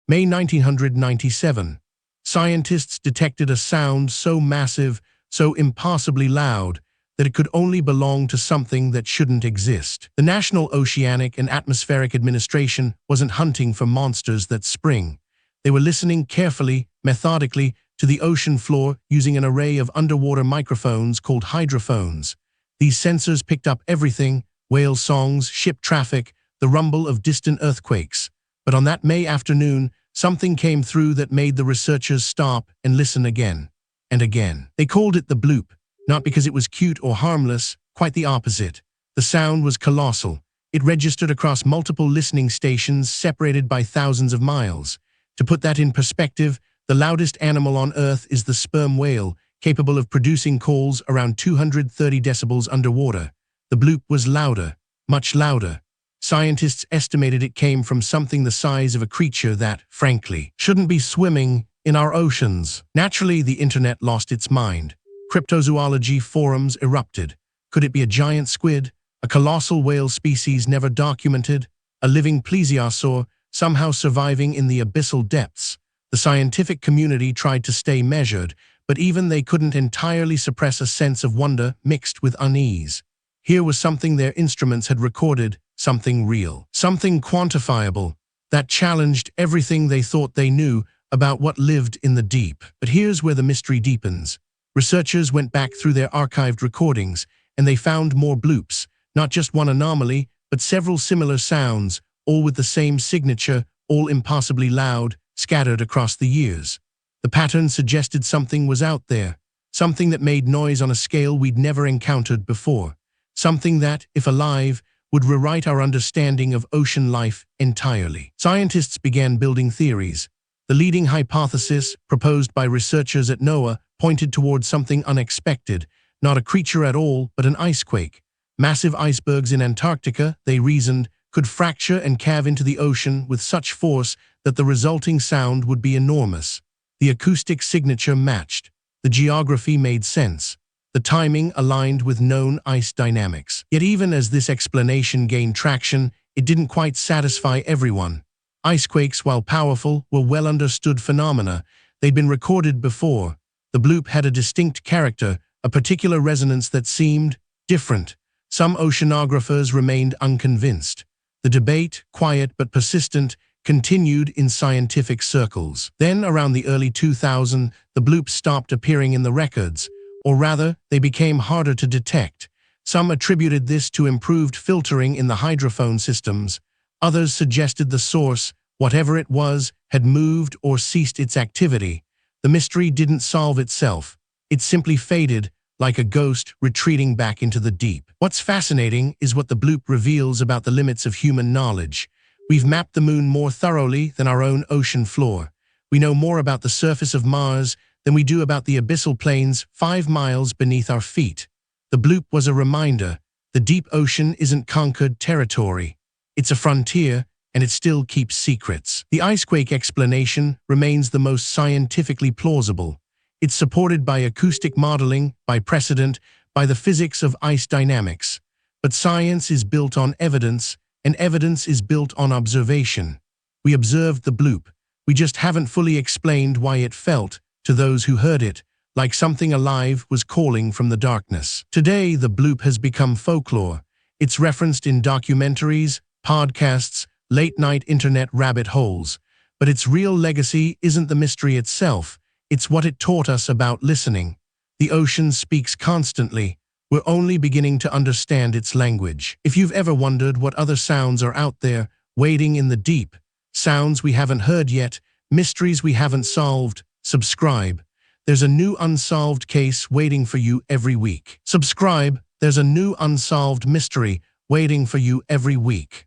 May 1997. Scientists detected a sound so massive, so impossibly loud, that it could only belong to something that shouldn't exist. The National Oceanic and Atmospheric Administration wasn't hunting for monsters that spring. They were listening carefully, methodically, to the ocean floor using an array of underwater microphones called hydrophones. These sensors picked up everything: whale songs, ship traffic, the rumble of distant earthquakes. But on that May afternoon, something came through that made the researchers stop and listen again and again. They called it the bloop, not because it was cute or harmless, quite the opposite. The sound was colossal. It registered across multiple listening stations separated by thousands of miles. To put that in perspective, the loudest animal on Earth is the sperm whale, capable of producing calls around 230 decibels underwater. The bloop was louder, much louder. Scientists estimated it came from something the size of a creature that, frankly, shouldn't be swimming in our oceans. Naturally, the internet lost its mind. Cryptozoology forums erupted. Could it be a giant squid, a colossal whale species never documented, a living plesiosaur somehow surviving in the abyssal depths? The scientific community tried to stay measured, but even they couldn't entirely suppress a sense of wonder mixed with unease. Here was something their instruments had recorded, something real, something quantifiable, that challenged everything they thought they knew about what lived in the deep. But here's where the mystery deepens. Researchers went back through their archived recordings, and they found more bloops, not just one anomaly, but several similar sounds, all with the same signature, all impossibly loud, scattered across the years. The pattern suggested something was out there, something that made noise on a scale we'd never encountered before, something that, if alive, would rewrite our understanding of ocean life entirely. Scientists began building theories. The leading hypothesis, proposed by researchers at NOAA, pointed towards something unexpected, not a creature at all, but an icequake. Massive icebergs in Antarctica, they reasoned, could fracture and calve into the ocean with such force that the resulting sound would be enormous. The acoustic signature matched. The geography made sense. The timing aligned with known ice dynamics. Yet even as this explanation gained traction, it didn't quite satisfy everyone. Icequakes, while powerful, were well-understood phenomena. They'd been recorded before. The bloop had a distinct character, a particular resonance that seemed different. Some oceanographers remained unconvinced. The debate, quiet but persistent, continued in scientific circles. Then, around the early 2000s, the bloops stopped appearing in the records, or rather, they became harder to detect. Some attributed this to improved filtering in the hydrophone systems. Others suggested the source, whatever it was, had moved or ceased its activity. The mystery didn't solve itself. It simply faded, like a ghost retreating back into the deep. What's fascinating is what the bloop reveals about the limits of human knowledge. We've mapped the moon more thoroughly than our own ocean floor. We know more about the surface of Mars than we do about the abyssal plains 5 miles beneath our feet. The bloop was a reminder: the deep ocean isn't conquered territory. It's a frontier, and it still keeps secrets. The icequake explanation remains the most scientifically plausible. It's supported by acoustic modeling, by precedent, by the physics of ice dynamics. But science is built on evidence, and evidence is built on observation. We observed the bloop. We just haven't fully explained why it felt, to those who heard it, like something alive was calling from the darkness. Today, the bloop has become folklore. It's referenced in documentaries, podcasts, late-night internet rabbit holes. But its real legacy isn't the mystery itself. It's what it taught us about listening. The ocean speaks constantly. We're only beginning to understand its language. If you've ever wondered what other sounds are out there, waiting in the deep, sounds we haven't heard yet, mysteries we haven't solved, subscribe. There's a new unsolved case waiting for you every week. Subscribe. There's a new unsolved mystery waiting for you every week.